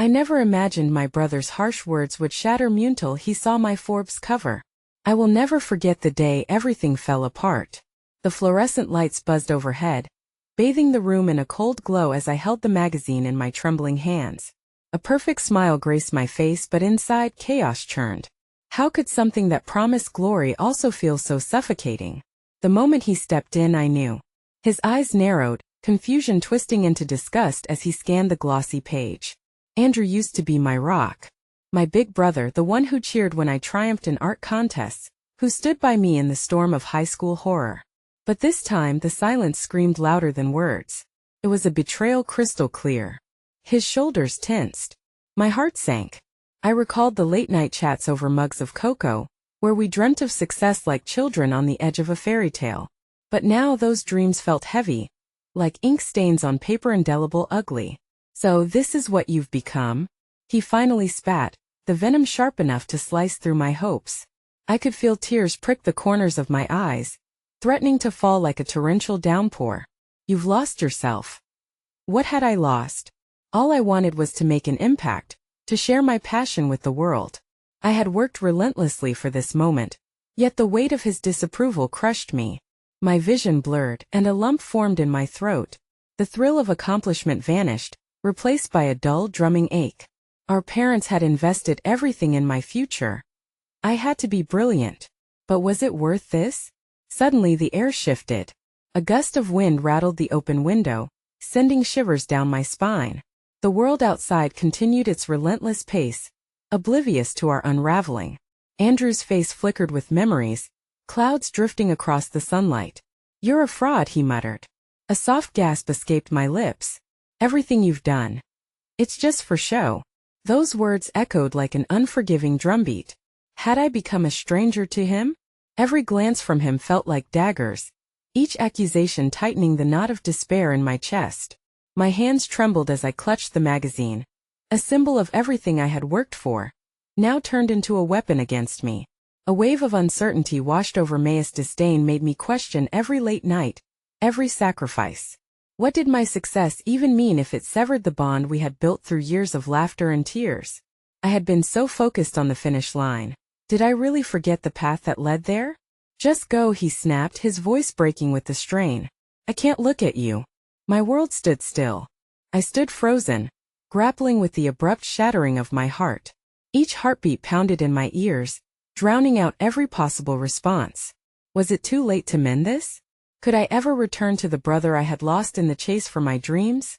I never imagined my brother's harsh words would shatter me until he saw my Forbes cover. I will never forget the day everything fell apart. The fluorescent lights buzzed overhead, bathing the room in a cold glow as I held the magazine in my trembling hands. A perfect smile graced my face, but inside chaos churned. How could something that promised glory also feel so suffocating? The moment he stepped in, I knew. His eyes narrowed, confusion twisting into disgust as he scanned the glossy page. Andrew used to be my rock. My big brother, the one who cheered when I triumphed in art contests, who stood by me in the storm of high school horror. But this time the silence screamed louder than words. It was a betrayal crystal clear. His shoulders tensed. My heart sank. I recalled the late-night chats over mugs of cocoa, where we dreamt of success like children on the edge of a fairy tale. But now those dreams felt heavy, like ink stains on paper, indelible, ugly. So this is what you've become? He finally spat, the venom sharp enough to slice through my hopes. I could feel tears prick the corners of my eyes, threatening to fall like a torrential downpour. You've lost yourself. What had I lost? All I wanted was to make an impact, to share my passion with the world. I had worked relentlessly for this moment, yet the weight of his disapproval crushed me. My vision blurred, and a lump formed in my throat. The thrill of accomplishment vanished, replaced by a dull, drumming ache. Our parents had invested everything in my future. I had to be brilliant. But was it worth this? Suddenly the air shifted. A gust of wind rattled the open window, sending shivers down my spine. The world outside continued its relentless pace, oblivious to our unraveling. Andrew's face flickered with memories, clouds drifting across the sunlight. You're a fraud, he muttered. A soft gasp escaped my lips. Everything you've done. It's just for show. Those words echoed like an unforgiving drumbeat. Had I become a stranger to him? Every glance from him felt like daggers, each accusation tightening the knot of despair in my chest. My hands trembled as I clutched the magazine, a symbol of everything I had worked for, now turned into a weapon against me. A wave of uncertainty washed over May's disdain, made me question every late night, every sacrifice. What did my success even mean if it severed the bond we had built through years of laughter and tears? I had been so focused on the finish line. Did I really forget the path that led there? Just go, he snapped, his voice breaking with the strain. I can't look at you. My world stood still. I stood frozen, grappling with the abrupt shattering of my heart. Each heartbeat pounded in my ears, drowning out every possible response. Was it too late to mend this? Could I ever return to the brother I had lost in the chase for my dreams?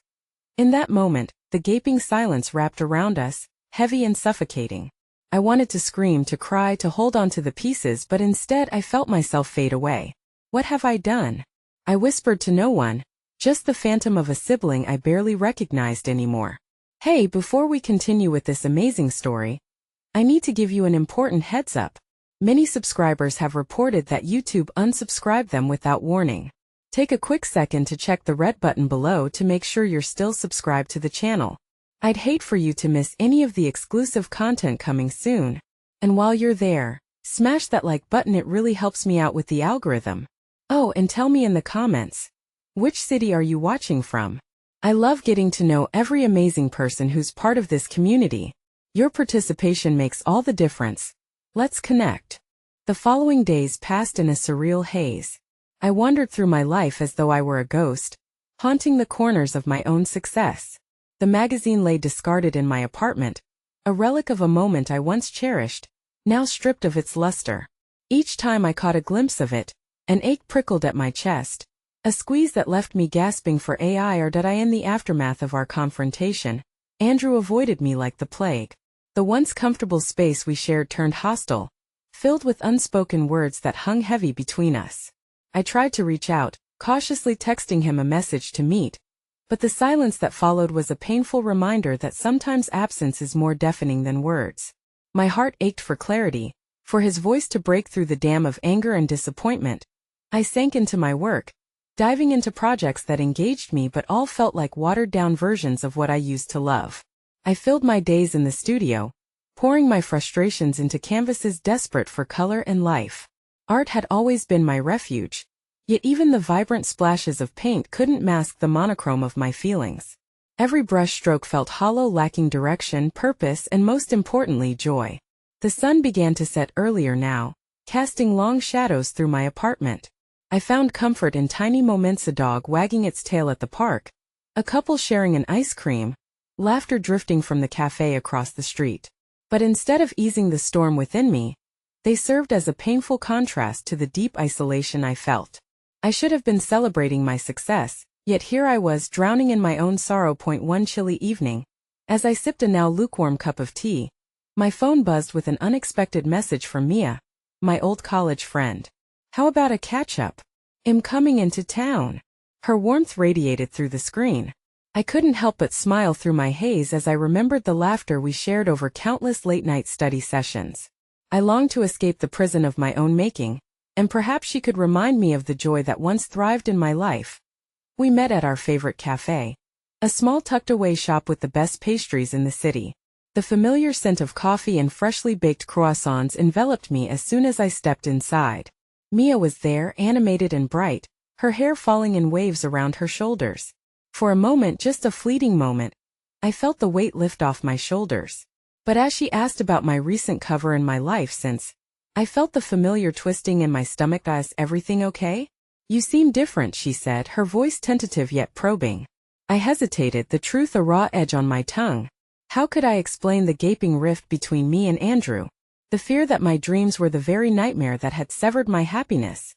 In that moment, the gaping silence wrapped around us, heavy and suffocating. I wanted to scream, to cry, to hold on to the pieces, but instead I felt myself fade away. What have I done? I whispered to no one, just the phantom of a sibling I barely recognized anymore. Hey, before we continue with this amazing story, I need to give you an important heads up. Many subscribers have reported that YouTube unsubscribed them without warning. Take a quick second to check the red button below to make sure you're still subscribed to the channel. I'd hate for you to miss any of the exclusive content coming soon. And while you're there, smash that like button, it really helps me out with the algorithm. Oh, and tell me in the comments, which city are you watching from? I love getting to know every amazing person who's part of this community. Your participation makes all the difference. Let's connect. The following days passed in a surreal haze. I wandered through my life as though I were a ghost, haunting the corners of my own success. The magazine lay discarded in my apartment, a relic of a moment I once cherished, now stripped of its luster. Each time I caught a glimpse of it, an ache prickled at my chest, a squeeze that left me gasping for air. Or did I? In the aftermath of our confrontation, Andrew avoided me like the plague. The once comfortable space we shared turned hostile, filled with unspoken words that hung heavy between us. I tried to reach out, cautiously texting him a message to meet, but the silence that followed was a painful reminder that sometimes absence is more deafening than words. My heart ached for clarity, for his voice to break through the dam of anger and disappointment. I sank into my work, diving into projects that engaged me but all felt like watered-down versions of what I used to love. I filled my days in the studio, pouring my frustrations into canvases desperate for color and life. Art had always been my refuge, yet even the vibrant splashes of paint couldn't mask the monochrome of my feelings. Every brushstroke felt hollow, lacking direction, purpose, and most importantly, joy. The sun began to set earlier now, casting long shadows through my apartment. I found comfort in tiny moments: a dog wagging its tail at the park, a couple sharing an ice cream, laughter drifting from the cafe across the street. But instead of easing the storm within me, they served as a painful contrast to the deep isolation I felt. I should have been celebrating my success, yet here I was drowning in my own sorrow. One chilly evening, as I sipped a now lukewarm cup of tea, my phone buzzed with an unexpected message from Mia, my old college friend. "How about a catch-up? I'm coming into town." Her warmth radiated through the screen. I couldn't help but smile through my haze as I remembered the laughter we shared over countless late-night study sessions. I longed to escape the prison of my own making, and perhaps she could remind me of the joy that once thrived in my life. We met at our favorite cafe, a small tucked-away shop with the best pastries in the city. The familiar scent of coffee and freshly baked croissants enveloped me as soon as I stepped inside. Mia was there, animated and bright, her hair falling in waves around her shoulders. For a moment, just a fleeting moment, I felt the weight lift off my shoulders. But as she asked about my recent cover and my life since, I felt the familiar twisting in my stomach. "Is everything okay? You seem different," she said, her voice tentative yet probing. I hesitated, the truth a raw edge on my tongue. How could I explain the gaping rift between me and Andrew? The fear that my dreams were the very nightmare that had severed my happiness.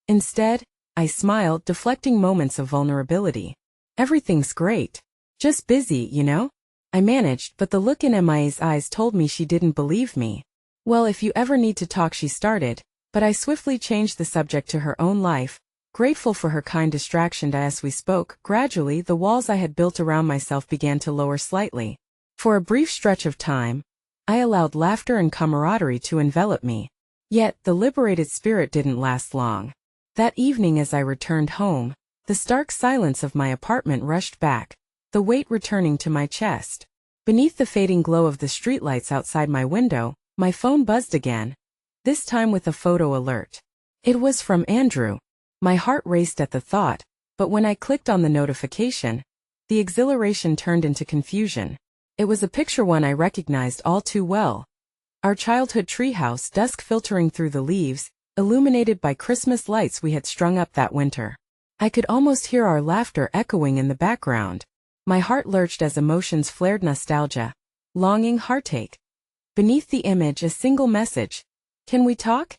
Instead, I smiled, deflecting moments of vulnerability. "Everything's great. Just busy, you know?" I managed, but the look in Mia's eyes told me she didn't believe me. "Well, if you ever need to talk," she started, but I swiftly changed the subject to her own life, grateful for her kind distraction. As we spoke, gradually the walls I had built around myself began to lower slightly. For a brief stretch of time, I allowed laughter and camaraderie to envelop me. Yet, the liberated spirit didn't last long. That evening as I returned home, the stark silence of my apartment rushed back, the weight returning to my chest. Beneath the fading glow of the streetlights outside my window, my phone buzzed again, this time with a photo alert. It was from Andrew. My heart raced at the thought, but when I clicked on the notification, the exhilaration turned into confusion. It was a picture, one I recognized all too well. Our childhood treehouse, dusk filtering through the leaves, illuminated by Christmas lights we had strung up that winter. I could almost hear our laughter echoing in the background. My heart lurched as emotions flared: nostalgia, longing, heartache. Beneath the image, a single message: "Can we talk?"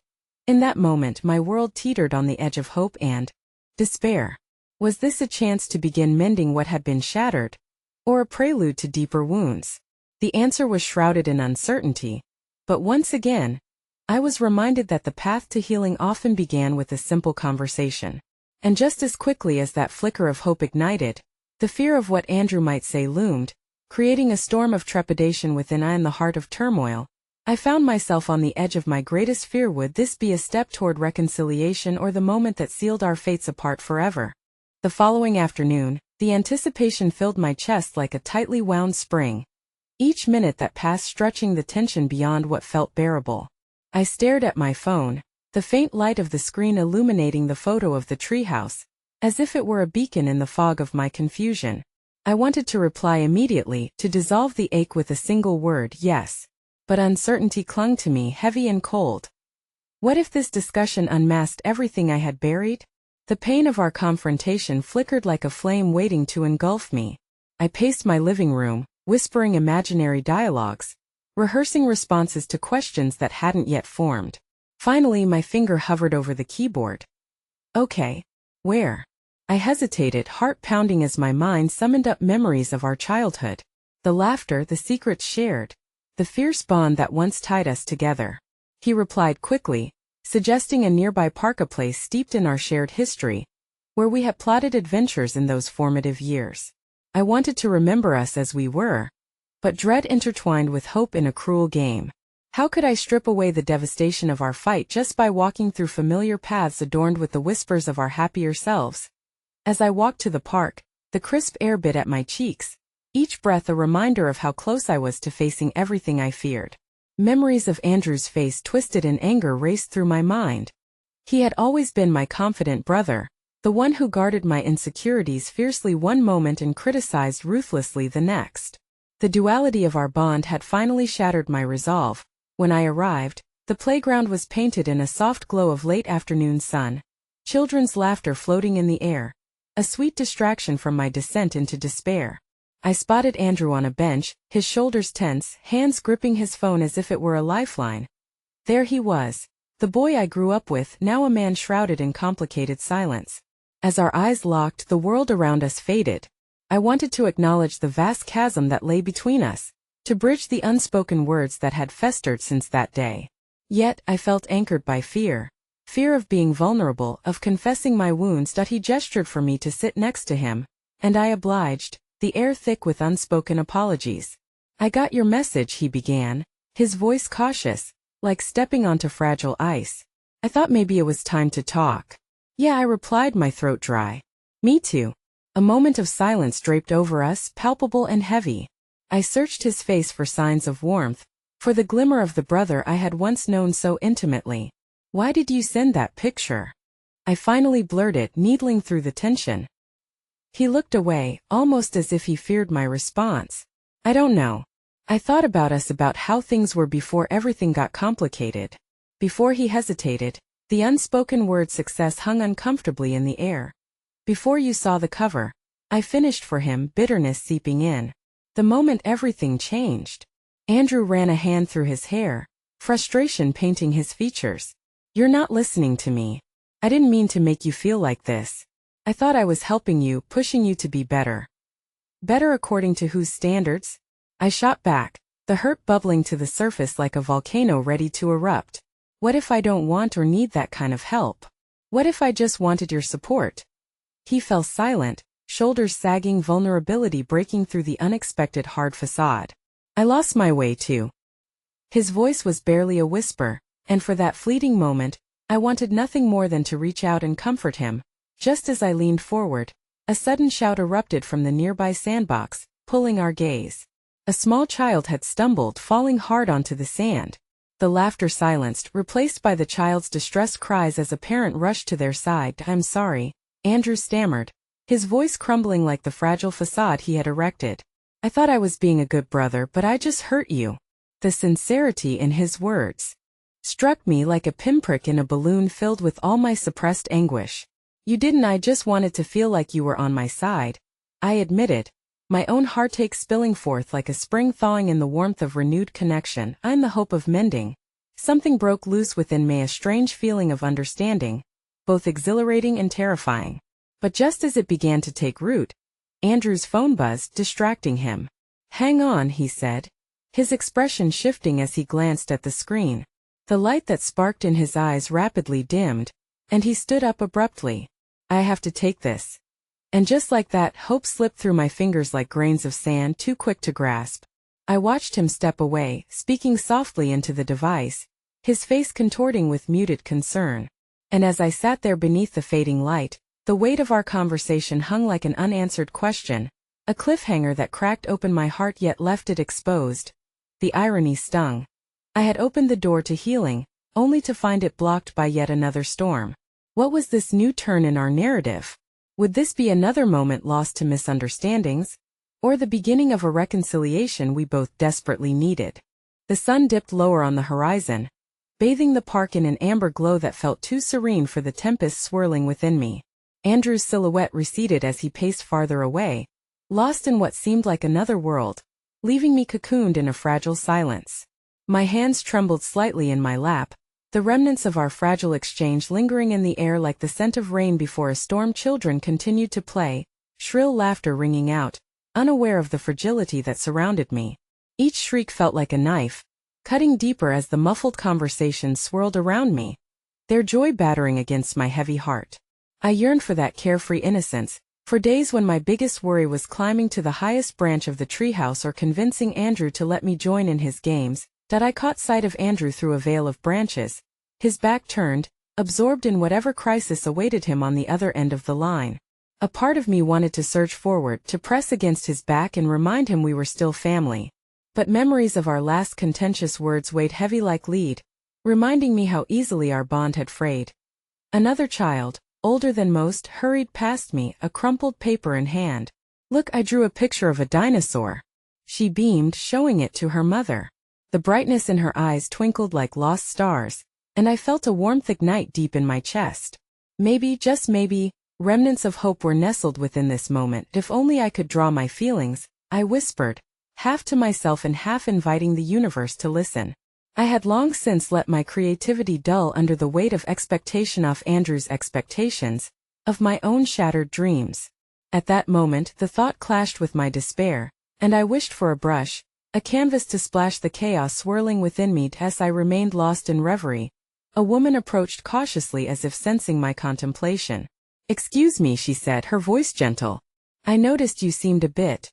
In that moment, my world teetered on the edge of hope and despair. Was this a chance to begin mending what had been shattered, or a prelude to deeper wounds? The answer was shrouded in uncertainty, but once again, I was reminded that the path to healing often began with a simple conversation. And just as quickly as that flicker of hope ignited, the fear of what Andrew might say loomed, creating a storm of trepidation within. In the heart of turmoil, I found myself on the edge of my greatest fear. Would this be a step toward reconciliation, or the moment that sealed our fates apart forever? The following afternoon, the anticipation filled my chest like a tightly wound spring, each minute that passed stretching the tension beyond what felt bearable. I stared at my phone, the faint light of the screen illuminating the photo of the treehouse, as if it were a beacon in the fog of my confusion. I wanted to reply immediately, to dissolve the ache with a single word: yes. But uncertainty clung to me, heavy and cold. What if this discussion unmasked everything I had buried? The pain of our confrontation flickered like a flame waiting to engulf me. I paced my living room, whispering imaginary dialogues, rehearsing responses to questions that hadn't yet formed. Finally, my finger hovered over the keyboard. "Okay. Where?" I hesitated, heart pounding as my mind summoned up memories of our childhood. The laughter, the secrets shared, the fierce bond that once tied us together. He replied quickly, suggesting a nearby park, a place steeped in our shared history, where we had plotted adventures in those formative years. I wanted to remember us as we were, but dread intertwined with hope in a cruel game. How could I strip away the devastation of our fight just by walking through familiar paths adorned with the whispers of our happier selves? As I walked to the park, the crisp air bit at my cheeks, each breath a reminder of how close I was to facing everything I feared. Memories of Andrew's face twisted in anger raced through my mind. He had always been my confident brother, The one who guarded my insecurities fiercely one moment and criticized ruthlessly the next. The duality of our bond had finally shattered my resolve. When I arrived, the playground was painted in a soft glow of late afternoon sun. Children's laughter floating in the air. A sweet distraction from my descent into despair. I spotted Andrew on a bench, his shoulders tense, hands gripping his phone as if it were a lifeline. There he was, the boy I grew up with, now a man shrouded in complicated silence. As our eyes locked, the world around us faded. I wanted to acknowledge the vast chasm that lay between us, to bridge the unspoken words that had festered since that day. Yet, I felt anchored by fear. Fear of being vulnerable, of confessing my wounds. He gestured for me to sit next to him, and I obliged, the air thick with unspoken apologies. "I got your message," he began, his voice cautious, like stepping onto fragile ice. "I thought maybe it was time to talk." "Yeah," I replied, my throat dry. "Me too." A moment of silence draped over us, palpable and heavy. I searched his face for signs of warmth, for the glimmer of the brother I had once known so intimately. "Why did you send that picture?" I finally blurted, needling through the tension. He looked away, almost as if he feared my response. "I don't know. I thought about us, about how things were before everything got complicated." Before he hesitated, the unspoken word success hung uncomfortably in the air. "Before you saw the cover," I finished for him, bitterness seeping in. The moment everything changed. Andrew ran a hand through his hair, frustration painting his features. "You're not listening to me. I didn't mean to make you feel like this. I thought I was helping you, pushing you to be better." "Better according to whose standards?" I shot back, the hurt bubbling to the surface like a volcano ready to erupt. "What if I don't want or need that kind of help? What if I just wanted your support?" He fell silent, shoulders sagging, vulnerability breaking through the unexpected hard facade. "I lost my way too." His voice was barely a whisper, and for that fleeting moment, I wanted nothing more than to reach out and comfort him. Just as I leaned forward, a sudden shout erupted from the nearby sandbox, pulling our gaze. A small child had stumbled, falling hard onto the sand. The laughter silenced, replaced by the child's distressed cries as a parent rushed to their side. "I'm sorry," Andrew stammered, his voice crumbling like the fragile facade he had erected. "I thought I was being a good brother, but I just hurt you." The sincerity in his words struck me like a pinprick in a balloon filled with all my suppressed anguish. "You didn't. I just wanted to feel like you were on my side," I admitted, my own heartache spilling forth like a spring thawing in the warmth of renewed connection. "I'm the hope of mending." Something broke loose within me, a strange feeling of understanding, both exhilarating and terrifying. But just as it began to take root, Andrew's phone buzzed, distracting him. "Hang on," he said, his expression shifting as he glanced at the screen. The light that sparked in his eyes rapidly dimmed, and he stood up abruptly. "I have to take this." And just like that, hope slipped through my fingers like grains of sand, too quick to grasp. I watched him step away, speaking softly into the device, his face contorting with muted concern. And as I sat there beneath the fading light, the weight of our conversation hung like an unanswered question, a cliffhanger that cracked open my heart yet left it exposed. The irony stung. I had opened the door to healing, only to find it blocked by yet another storm. What was this new turn in our narrative? Would this be another moment lost to misunderstandings? Or the beginning of a reconciliation we both desperately needed? The sun dipped lower on the horizon, bathing the park in an amber glow that felt too serene for the tempest swirling within me. Andrew's silhouette receded as he paced farther away, lost in what seemed like another world, leaving me cocooned in a fragile silence. My hands trembled slightly in my lap, the remnants of our fragile exchange lingering in the air like the scent of rain before a storm. Children continued to play, shrill laughter ringing out, unaware of the fragility that surrounded me. Each shriek felt like a knife, cutting deeper as the muffled conversation swirled around me, their joy battering against my heavy heart. I yearned for that carefree innocence, for days when my biggest worry was climbing to the highest branch of the treehouse or convincing Andrew to let me join in his games. That I caught sight of Andrew through a veil of branches, his back turned, absorbed in whatever crisis awaited him on the other end of the line. A part of me wanted to surge forward, to press against his back and remind him we were still family. But memories of our last contentious words weighed heavy like lead, reminding me how easily our bond had frayed. Another child, older than most, hurried past me, a crumpled paper in hand. "Look, I drew a picture of a dinosaur." She beamed, showing it to her mother. The brightness in her eyes twinkled like lost stars, and I felt a warmth ignite deep in my chest. Maybe, just maybe, remnants of hope were nestled within this moment. If only I could draw my feelings, I whispered, half to myself and half inviting the universe to listen. I had long since let my creativity dull under the weight of expectation of Andrew's expectations, of my own shattered dreams. At that moment the thought clashed with my despair, and I wished for a brush, a canvas to splash the chaos swirling within me as I remained lost in reverie. A woman approached cautiously as if sensing my contemplation. "Excuse me," she said, her voice gentle. "I noticed you seemed a bit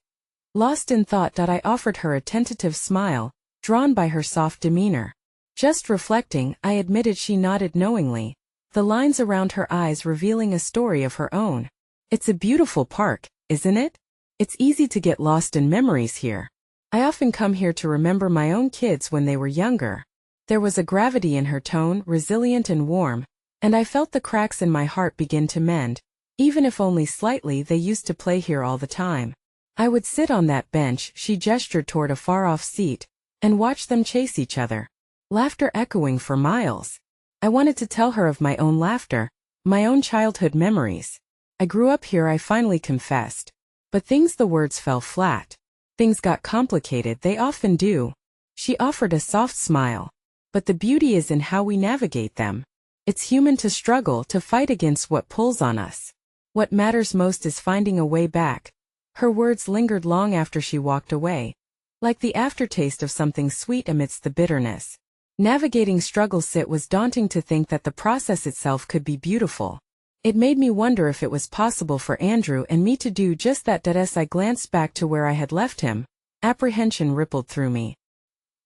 lost in thought." I offered her a tentative smile, drawn by her soft demeanor. "Just reflecting," I admitted. She nodded knowingly, the lines around her eyes revealing a story of her own. "It's a beautiful park, isn't it? It's easy to get lost in memories here. I often come here to remember my own kids when they were younger." There was a gravity in her tone, resilient and warm, and I felt the cracks in my heart begin to mend. Even if only slightly, they used to play here all the time. I would sit on that bench, she gestured toward a far-off seat, and watch them chase each other. Laughter echoing for miles. I wanted to tell her of my own laughter, my own childhood memories. "I grew up here," I finally confessed. "But the words fell flat. Things got complicated, they often do." She offered a soft smile. "But the beauty is in how we navigate them. It's human to struggle, to fight against what pulls on us. What matters most is finding a way back." Her words lingered long after she walked away, like the aftertaste of something sweet amidst the bitterness. Navigating struggles, it was daunting to think that the process itself could be beautiful. It made me wonder if it was possible for Andrew and me to do just that. As I glanced back to where I had left him, apprehension rippled through me.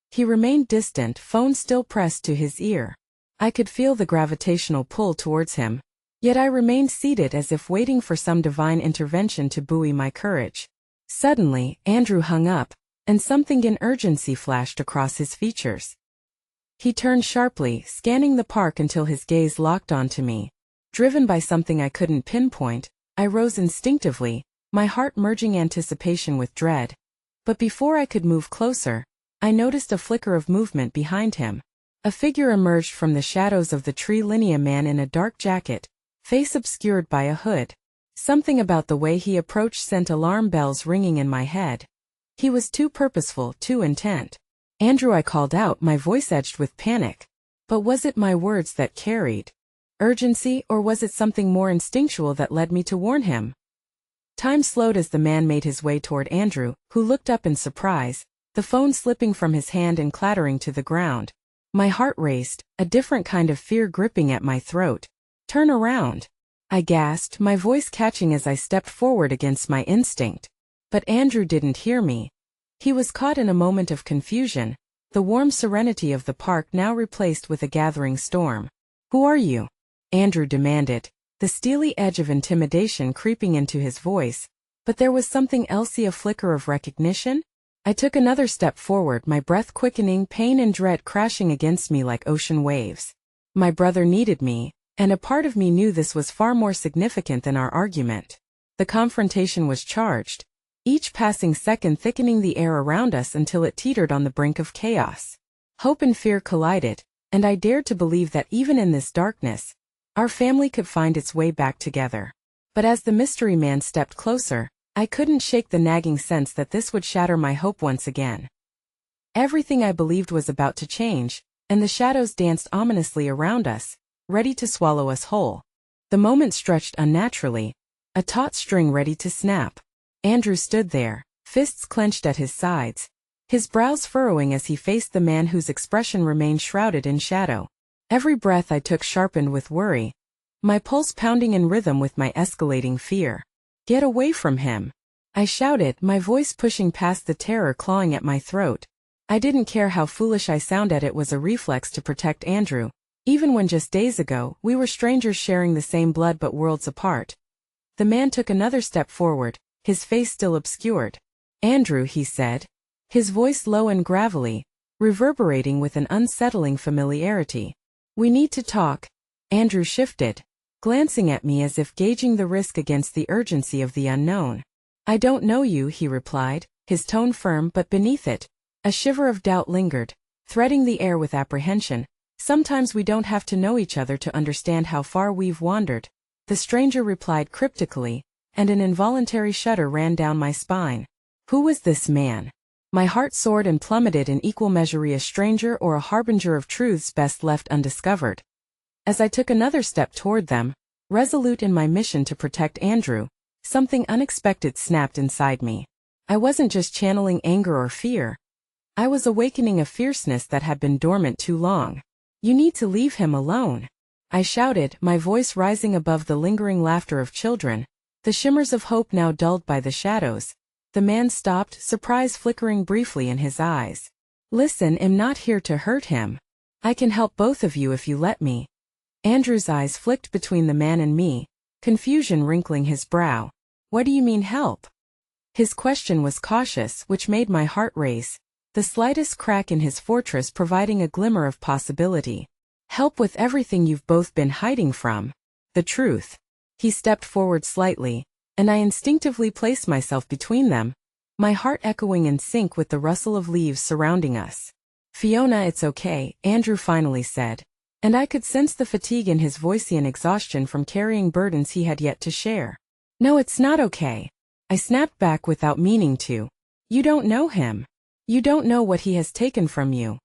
He remained distant, phone still pressed to his ear. I could feel the gravitational pull towards him, yet I remained seated as if waiting for some divine intervention to buoy my courage. Suddenly, Andrew hung up, and something in urgency flashed across his features. He turned sharply, scanning the park until his gaze locked onto me. Driven by something I couldn't pinpoint, I rose instinctively, my heart merging anticipation with dread. But before I could move closer, I noticed a flicker of movement behind him. A figure emerged from the shadows of the tree line, a man in a dark jacket, face obscured by a hood. Something about the way he approached sent alarm bells ringing in my head. He was too purposeful, too intent. "Andrew," I called out, my voice edged with panic. But was it my words that carried urgency, or was it something more instinctual that led me to warn him? Time slowed as the man made his way toward Andrew, who looked up in surprise, the phone slipping from his hand and clattering to the ground. My heart raced, a different kind of fear gripping at my throat. "Turn around," I gasped, my voice catching as I stepped forward against my instinct. But Andrew didn't hear me. He was caught in a moment of confusion, the warm serenity of the park now replaced with a gathering storm. "Who are you?" Andrew demanded, the steely edge of intimidation creeping into his voice. But there was something else, a flicker of recognition. I took another step forward, my breath quickening, pain and dread crashing against me like ocean waves. My brother needed me, and a part of me knew this was far more significant than our argument. The confrontation was charged, each passing second thickening the air around us until it teetered on the brink of chaos. Hope and fear collided, and I dared to believe that even in this darkness, our family could find its way back together. But as the mystery man stepped closer, I couldn't shake the nagging sense that this would shatter my hope once again. Everything I believed was about to change, and the shadows danced ominously around us, ready to swallow us whole. The moment stretched unnaturally, a taut string ready to snap. Andrew stood there, fists clenched at his sides, his brows furrowing as he faced the man whose expression remained shrouded in shadow. Every breath I took sharpened with worry, my pulse pounding in rhythm with my escalating fear. "Get away from him," I shouted, my voice pushing past the terror clawing at my throat. I didn't care how foolish I sounded, it was a reflex to protect Andrew, even when just days ago we were strangers sharing the same blood but worlds apart. The man took another step forward, his face still obscured. "Andrew," he said, his voice low and gravelly, reverberating with an unsettling familiarity. "We need to talk." Andrew shifted, glancing at me as if gauging the risk against the urgency of the unknown. "I don't know you," he replied, his tone firm, but beneath it, a shiver of doubt lingered, threading the air with apprehension. "Sometimes we don't have to know each other to understand how far we've wandered," the stranger replied cryptically, and an involuntary shudder ran down my spine. Who was this man? My heart soared and plummeted in equal measure, a stranger or a harbinger of truths best left undiscovered. As I took another step toward them, resolute in my mission to protect Andrew, something unexpected snapped inside me. I wasn't just channeling anger or fear. I was awakening a fierceness that had been dormant too long. "You need to leave him alone," I shouted, my voice rising above the lingering laughter of children, the shimmers of hope now dulled by the shadows. The man stopped, surprise flickering briefly in his eyes. "Listen, I'm not here to hurt him. I can help both of you if you let me." Andrew's eyes flicked between the man and me, confusion wrinkling his brow. "What do you mean help?" His question was cautious, which made my heart race, the slightest crack in his fortress providing a glimmer of possibility. "Help with everything you've both been hiding from. The truth." He stepped forward slightly, and I instinctively placed myself between them, my heart echoing in sync with the rustle of leaves surrounding us. "Fiona, it's okay," Andrew finally said, and I could sense the fatigue in his voice and exhaustion from carrying burdens he had yet to share. "No, it's not okay," I snapped back without meaning to. "You don't know him. You don't know what he has taken from you."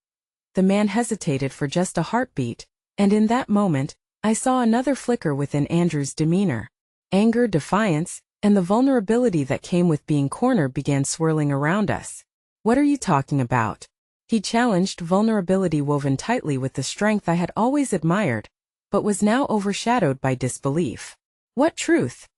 The man hesitated for just a heartbeat, and in that moment, I saw another flicker within Andrew's demeanor. Anger, defiance, and the vulnerability that came with being cornered began swirling around us. "What are you talking about?" he challenged, vulnerability woven tightly with the strength I had always admired, but was now overshadowed by disbelief. "What truth?"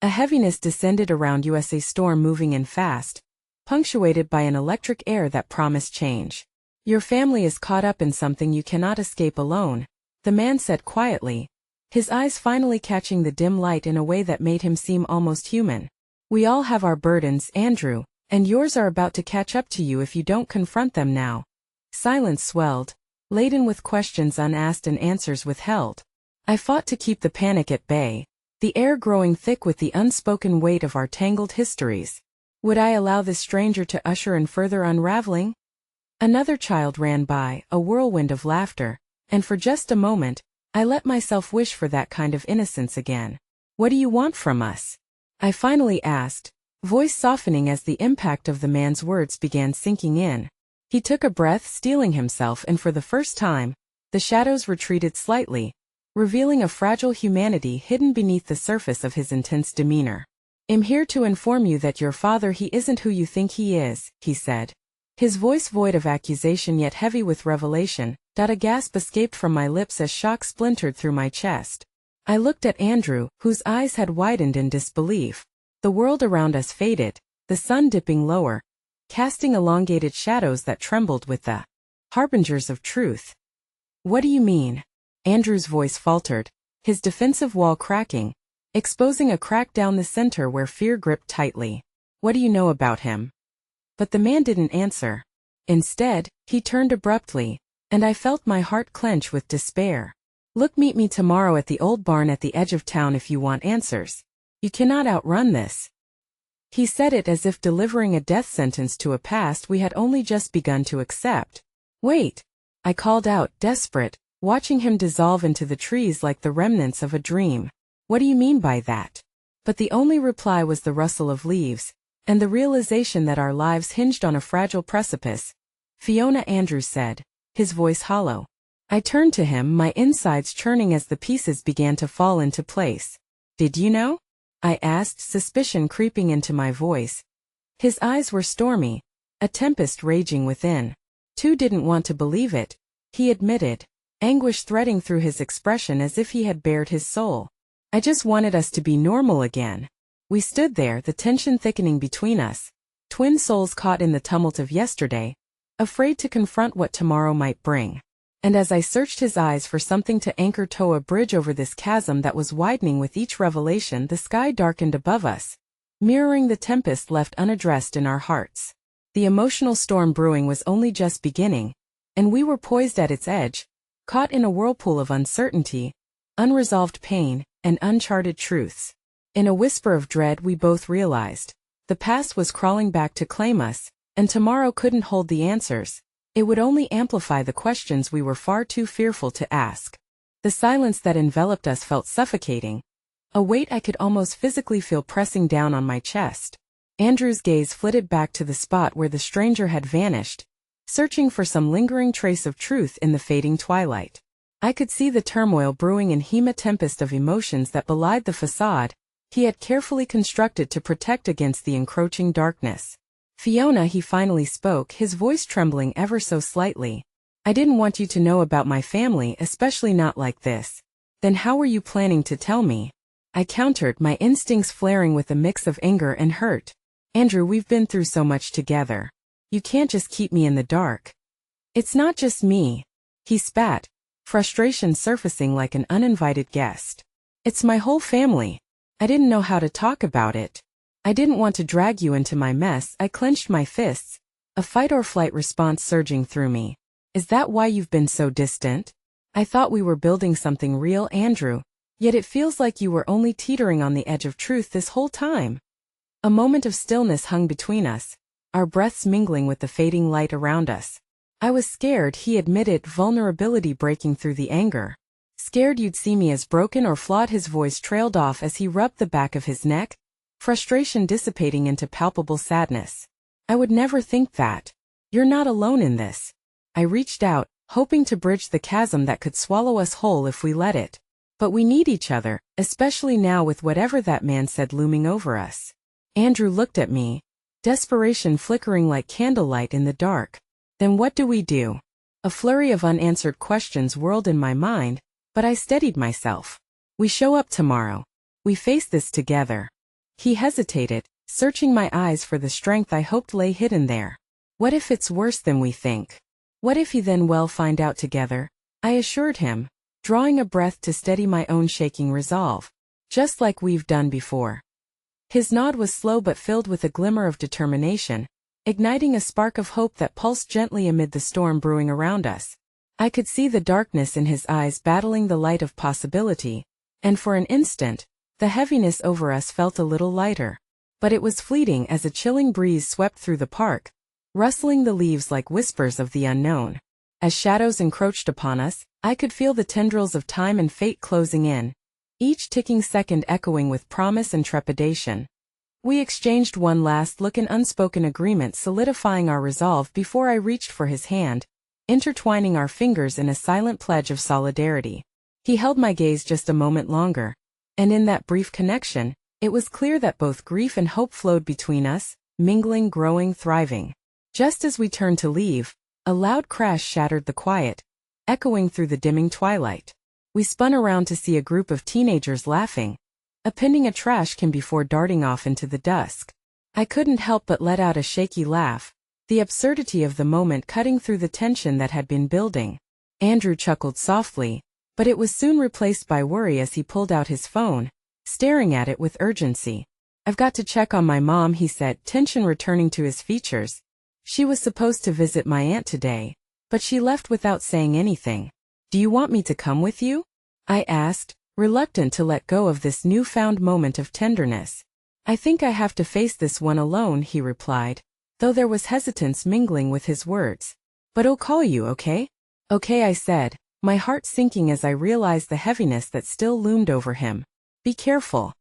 A heaviness descended around us, a storm moving in fast, punctuated by an electric air that promised change. "Your family is caught up in something you cannot escape alone," the man said quietly, his eyes finally catching the dim light in a way that made him seem almost human. "We all have our burdens, Andrew, and yours are about to catch up to you if you don't confront them now." Silence swelled, laden with questions unasked and answers withheld. I fought to keep the panic at bay, the air growing thick with the unspoken weight of our tangled histories. Would I allow this stranger to usher in further unraveling? Another child ran by, a whirlwind of laughter, and for just a moment, I let myself wish for that kind of innocence again. "What do you want from us?" I finally asked, voice softening as the impact of the man's words began sinking in. He took a breath, steeling himself, and for the first time, the shadows retreated slightly, revealing a fragile humanity hidden beneath the surface of his intense demeanor. "I'm here to inform you that your father, he isn't who you think he is," he said, his voice void of accusation yet heavy with revelation. A gasp escaped from my lips as shock splintered through my chest. I looked at Andrew, whose eyes had widened in disbelief. The world around us faded, the sun dipping lower, casting elongated shadows that trembled with the harbingers of truth. "What do you mean?" Andrew's voice faltered, his defensive wall cracking, exposing a crack down the center where fear gripped tightly. "What do you know about him?" But the man didn't answer. Instead, he turned abruptly, and I felt my heart clench with despair. "Look, meet me tomorrow at the old barn at the edge of town if you want answers. You cannot outrun this." He said it as if delivering a death sentence to a past we had only just begun to accept. "Wait," I called out, desperate, watching him dissolve into the trees like the remnants of a dream. "What do you mean by that?" But the only reply was the rustle of leaves, and the realization that our lives hinged on a fragile precipice. "Fiona," Andrew said, his voice hollow. I turned to him, my insides churning as the pieces began to fall into place. "Did you know?" I asked, suspicion creeping into my voice. His eyes were stormy, a tempest raging within. "Too didn't want to believe it," he admitted, anguish threading through his expression as if he had bared his soul. "I just wanted us to be normal again." We stood there, the tension thickening between us, twin souls caught in the tumult of yesterday, afraid to confront what tomorrow might bring. And as I searched his eyes for something to anchor tow a bridge over this chasm that was widening with each revelation, the sky darkened above us, mirroring the tempest left unaddressed in our hearts. The emotional storm brewing was only just beginning, and we were poised at its edge, caught in a whirlpool of uncertainty, unresolved pain, and uncharted truths. In a whisper of dread we both realized. The past was crawling back to claim us, and tomorrow couldn't hold the answers. It would only amplify the questions we were far too fearful to ask. The silence that enveloped us felt suffocating. A weight I could almost physically feel pressing down on my chest. Andrew's gaze flitted back to the spot where the stranger had vanished, searching for some lingering trace of truth in the fading twilight. I could see the turmoil brewing in him, a tempest of emotions that belied the facade he had carefully constructed to protect against the encroaching darkness. "Fiona," he finally spoke, his voice trembling ever so slightly. "I didn't want you to know about my family, especially not like this." "Then how were you planning to tell me?" I countered, my instincts flaring with a mix of anger and hurt. "Andrew, we've been through so much together. You can't just keep me in the dark." "It's not just me," he spat, frustration surfacing like an uninvited guest. "It's my whole family." I didn't know how to talk about it. I didn't want to drag you into my mess. I clenched my fists, a fight-or-flight response surging through me. "Is that why you've been so distant? I thought we were building something real, Andrew, yet it feels like you were only teetering on the edge of truth this whole time." A moment of stillness hung between us, our breaths mingling with the fading light around us. "I was scared," he admitted, vulnerability breaking through the anger. "Scared you'd see me as broken or flawed." His voice trailed off as he rubbed the back of his neck, frustration dissipating into palpable sadness. "I would never think that. You're not alone in this." I reached out, hoping to bridge the chasm that could swallow us whole if we let it. "But we need each other, especially now with whatever that man said looming over us." Andrew looked at me, desperation flickering like candlelight in the dark. "Then what do we do?" A flurry of unanswered questions whirled in my mind, but I steadied myself. "We show up tomorrow. We face this together." He hesitated, searching my eyes for the strength I hoped lay hidden there. "What if it's worse than we think? What if he then we'll find out together?" I assured him, drawing a breath to steady my own shaking resolve. "Just like we've done before." His nod was slow but filled with a glimmer of determination, igniting a spark of hope that pulsed gently amid the storm brewing around us. I could see the darkness in his eyes battling the light of possibility, and for an instant, the heaviness over us felt a little lighter. But it was fleeting as a chilling breeze swept through the park, rustling the leaves like whispers of the unknown. As shadows encroached upon us, I could feel the tendrils of time and fate closing in, each ticking second echoing with promise and trepidation. We exchanged one last look in unspoken agreement, solidifying our resolve before I reached for his hand, intertwining our fingers in a silent pledge of solidarity. He held my gaze just a moment longer, and in that brief connection, it was clear that both grief and hope flowed between us, mingling, growing, thriving. Just as we turned to leave, a loud crash shattered the quiet, echoing through the dimming twilight. We spun around to see a group of teenagers laughing, appending a trash can before darting off into the dusk. I couldn't help but let out a shaky laugh, the absurdity of the moment cutting through the tension that had been building. Andrew chuckled softly, but it was soon replaced by worry as he pulled out his phone, staring at it with urgency. "I've got to check on my mom," he said, tension returning to his features. "She was supposed to visit my aunt today, but she left without saying anything." "Do you want me to come with you?" I asked, reluctant to let go of this newfound moment of tenderness. "I think I have to face this one alone," he replied, though there was hesitance mingling with his words. "But I'll call you, okay?" "Okay," I said, my heart sinking as I realized the heaviness that still loomed over him. "Be careful."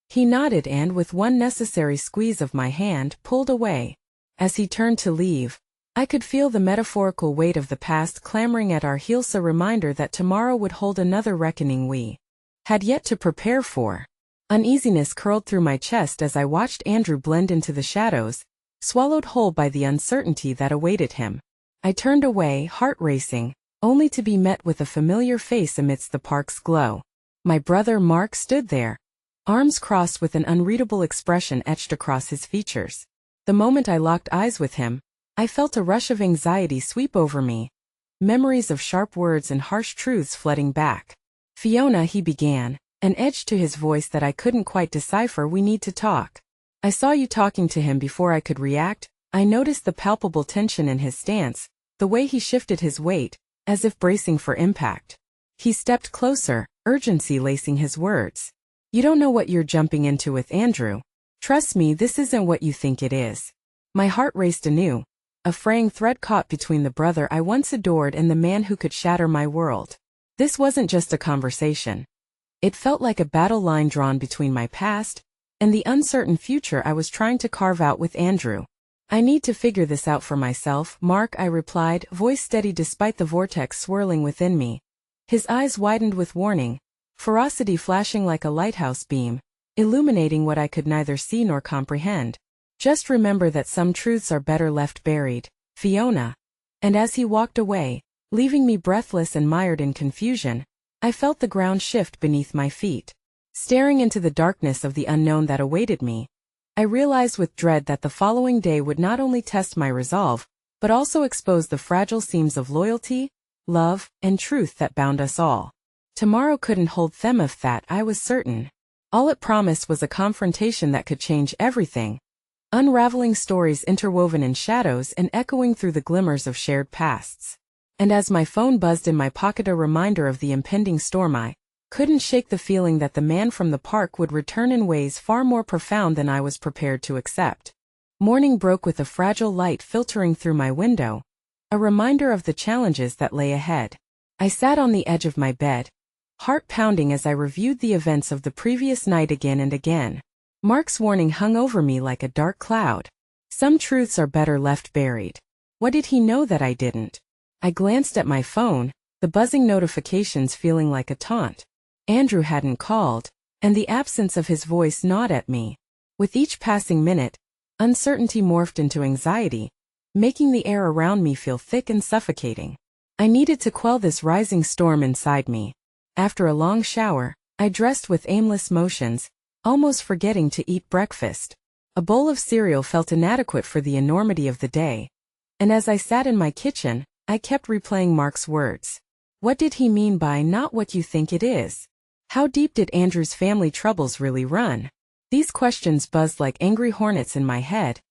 He nodded and, with one necessary squeeze of my hand, pulled away. As he turned to leave, I could feel the metaphorical weight of the past clamoring at our heels, a reminder that tomorrow would hold another reckoning we had yet to prepare for. Uneasiness curled through my chest as I watched Andrew blend into the shadows, swallowed whole by the uncertainty that awaited him. I turned away, heart racing, only to be met with a familiar face amidst the park's glow. My brother Mark stood there, arms crossed with an unreadable expression etched across his features. The moment I locked eyes with him, I felt a rush of anxiety sweep over me, memories of sharp words and harsh truths flooding back. "Fiona," he began, an edge to his voice that I couldn't quite decipher, "we need to talk." I saw you talking to him before I could react. I noticed the palpable tension in his stance, the way he shifted his weight, as if bracing for impact. He stepped closer, urgency lacing his words. You don't know what you're jumping into with Andrew. Trust me, this isn't what you think it is. My heart raced anew, a fraying thread caught between the brother I once adored and the man who could shatter my world. This wasn't just a conversation. It felt like a battle line drawn between my past and the uncertain future I was trying to carve out with Andrew. I need to figure this out for myself, Mark, I replied, voice steady despite the vortex swirling within me. His eyes widened with warning, ferocity flashing like a lighthouse beam, illuminating what I could neither see nor comprehend. Just remember that some truths are better left buried, Fiona. And as he walked away, leaving me breathless and mired in confusion, I felt the ground shift beneath my feet. Staring into the darkness of the unknown that awaited me, I realized with dread that the following day would not only test my resolve, but also expose the fragile seams of loyalty, love, and truth that bound us all. Tomorrow couldn't hold them, of that I was certain. All it promised was a confrontation that could change everything, unraveling stories interwoven in shadows and echoing through the glimmers of shared pasts. And as my phone buzzed in my pocket, a reminder of the impending storm, I couldn't shake the feeling that the man from the park would return in ways far more profound than I was prepared to accept. Morning broke with a fragile light filtering through my window, a reminder of the challenges that lay ahead. I sat on the edge of my bed, heart pounding as I reviewed the events of the previous night again and again. Mark's warning hung over me like a dark cloud. Some truths are better left buried. What did he know that I didn't? I glanced at my phone, the buzzing notifications feeling like a taunt. Andrew hadn't called, and the absence of his voice gnawed at me. With each passing minute, uncertainty morphed into anxiety, making the air around me feel thick and suffocating. I needed to quell this rising storm inside me. After a long shower, I dressed with aimless motions, almost forgetting to eat breakfast. A bowl of cereal felt inadequate for the enormity of the day, and as I sat in my kitchen, I kept replaying Mark's words. What did he mean by not what you think it is? How deep did Andrew's family troubles really run? These questions buzzed like angry hornets in my head,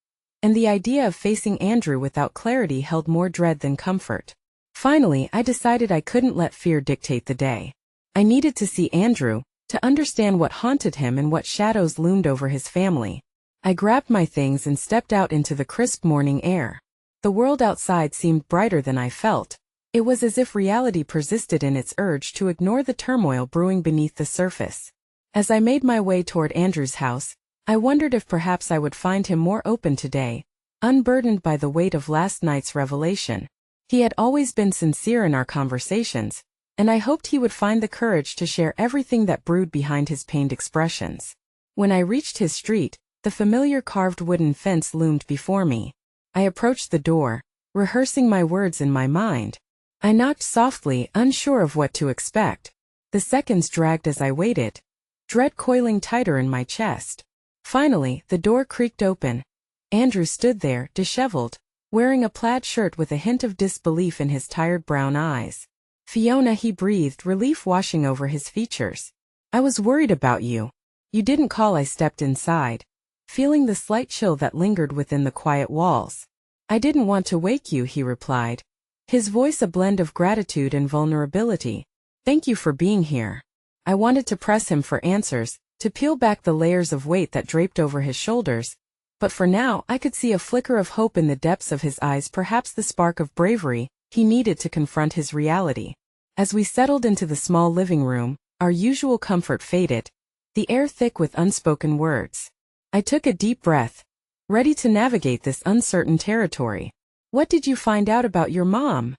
and the idea of facing Andrew without clarity held more dread than comfort. Finally, I decided I couldn't let fear dictate the day. I needed to see Andrew, to understand what haunted him and what shadows loomed over his family. I grabbed my things and stepped out into the crisp morning air. The world outside seemed brighter than I felt. It was as if reality persisted in its urge to ignore the turmoil brewing beneath the surface. As I made my way toward Andrew's house, I wondered if perhaps I would find him more open today, unburdened by the weight of last night's revelation. He had always been sincere in our conversations, and I hoped he would find the courage to share everything that brewed behind his pained expressions. When I reached his street, the familiar carved wooden fence loomed before me. I approached the door, rehearsing my words in my mind. I knocked softly, unsure of what to expect. The seconds dragged as I waited, dread coiling tighter in my chest. Finally, the door creaked open. Andrew stood there, disheveled, wearing a plaid shirt with a hint of disbelief in his tired brown eyes. Fiona, he breathed, relief washing over his features. I was worried about you. You didn't call. I stepped inside, feeling the slight chill that lingered within the quiet walls. I didn't want to wake you, he replied, his voice a blend of gratitude and vulnerability. Thank you for being here. I wanted to press him for answers, to peel back the layers of weight that draped over his shoulders, but for now I could see a flicker of hope in the depths of his eyes, perhaps the spark of bravery he needed to confront his reality. As we settled into the small living room, our usual comfort faded, the air thick with unspoken words. I took a deep breath, ready to navigate this uncertain territory. What did you find out about your mom?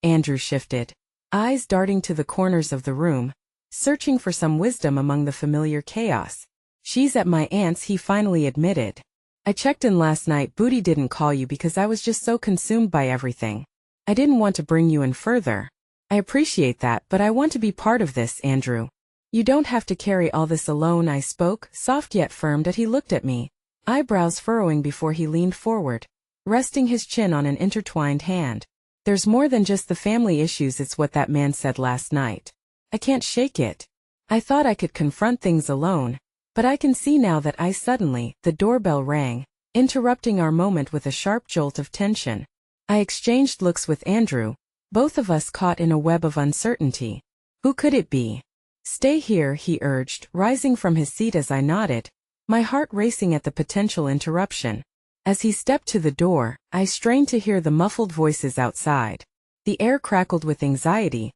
Andrew shifted, eyes darting to the corners of the room, searching for some wisdom among the familiar chaos. She's at my aunt's, he finally admitted. I checked in last night. Booty didn't call you because I was just so consumed by everything. I didn't want to bring you in further. I appreciate that, but I want to be part of this, Andrew. You don't have to carry all this alone. I spoke, soft yet firm. That he looked at me, eyebrows furrowing before he leaned forward, resting his chin on an intertwined hand. There's more than just the family issues. It's what that man said last night. I can't shake it. I thought I could confront things alone, but I can see now that I suddenly. The doorbell rang, interrupting our moment with a sharp jolt of tension. I exchanged looks with Andrew, both of us caught in a web of uncertainty. Who could it be? Stay here, he urged, rising from his seat as I nodded, my heart racing at the potential interruption. As he stepped to the door, I strained to hear the muffled voices outside. The air crackled with anxiety,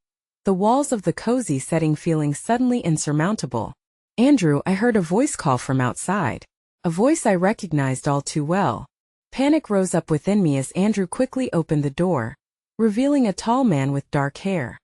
the walls of the cozy setting feeling suddenly insurmountable. Andrew, I heard a voice call from outside. A voice I recognized all too well. Panic rose up within me as Andrew quickly opened the door, revealing a tall man with dark hair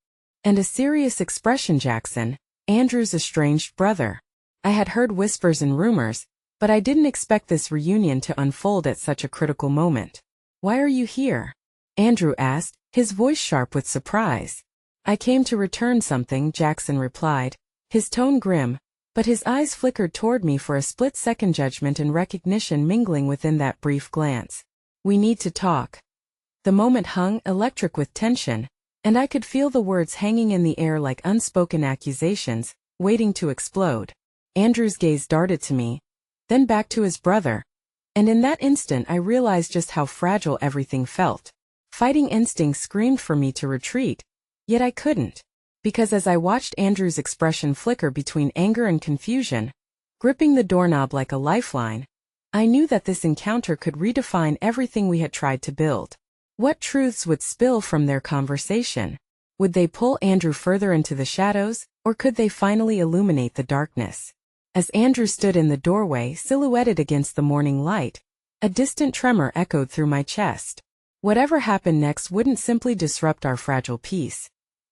and a serious expression. Jackson, Andrew's estranged brother. I had heard whispers and rumors, but I didn't expect this reunion to unfold at such a critical moment. Why are you here? Andrew asked, his voice sharp with surprise. I came to return something, Jackson replied, his tone grim, but his eyes flickered toward me for a split-second, judgment and recognition mingling within that brief glance. We need to talk. The moment hung electric with tension, and I could feel the words hanging in the air like unspoken accusations, waiting to explode. Andrew's gaze darted to me, then back to his brother, and in that instant I realized just how fragile everything felt. Fighting instinct screamed for me to retreat, yet I couldn't, because as I watched Andrew's expression flicker between anger and confusion, gripping the doorknob like a lifeline, I knew that this encounter could redefine everything we had tried to build. What truths would spill from their conversation? Would they pull Andrew further into the shadows, or could they finally illuminate the darkness? As Andrew stood in the doorway, silhouetted against the morning light, a distant tremor echoed through my chest. Whatever happened next wouldn't simply disrupt our fragile peace.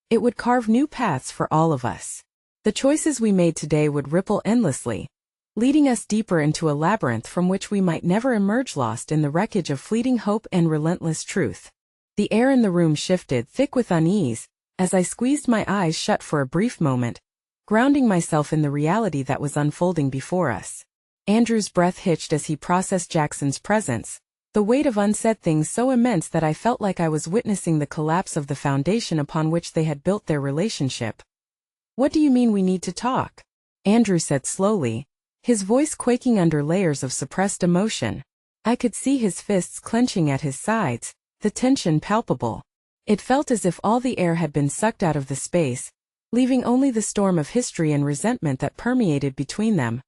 It would carve new paths for all of us. The choices we made today would ripple endlessly, leading us deeper into a labyrinth from which we might never emerge, lost in the wreckage of fleeting hope and relentless truth. The air in the room shifted, thick with unease, as I squeezed my eyes shut for a brief moment, grounding myself in the reality that was unfolding before us. Andrew's breath hitched as he processed Jackson's presence, the weight of unsaid things so immense that I felt like I was witnessing the collapse of the foundation upon which they had built their relationship. What do you mean we need to talk? Andrew said slowly, his voice quaking under layers of suppressed emotion. I could see his fists clenching at his sides, the tension palpable. It felt as if all the air had been sucked out of the space, leaving only the storm of history and resentment that permeated between them.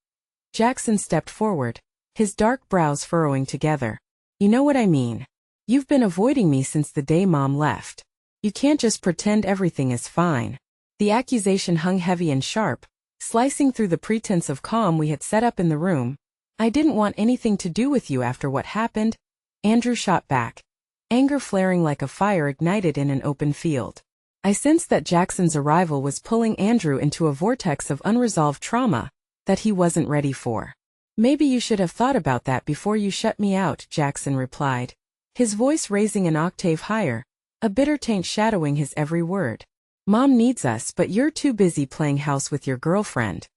Jackson stepped forward, his dark brows furrowing together. You know what I mean. You've been avoiding me since the day Mom left. You can't just pretend everything is fine. The accusation hung heavy and sharp, slicing through the pretense of calm we had set up in the room. I didn't want anything to do with you after what happened. Andrew shot back, anger flaring like a fire ignited in an open field. I sensed that Jackson's arrival was pulling Andrew into a vortex of unresolved trauma that he wasn't ready for. Maybe you should have thought about that before you shut me out, Jackson replied, his voice raising an octave higher, a bitter taint shadowing his every word. Mom needs us, but you're too busy playing house with your girlfriend.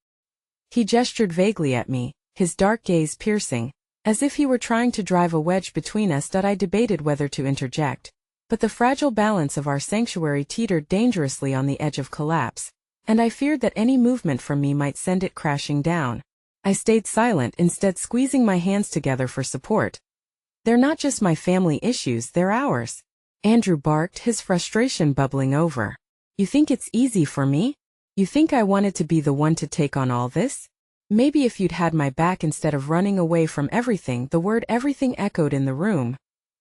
He gestured vaguely at me, his dark gaze piercing, as if he were trying to drive a wedge between us. I debated whether to interject, but the fragile balance of our sanctuary teetered dangerously on the edge of collapse, and I feared that any movement from me might send it crashing down. I stayed silent, instead squeezing my hands together for support. They're not just my family issues, they're ours. Andrew barked, his frustration bubbling over. You think it's easy for me? You think I wanted to be the one to take on all this? Maybe if you'd had my back instead of running away from everything. The word everything echoed in the room,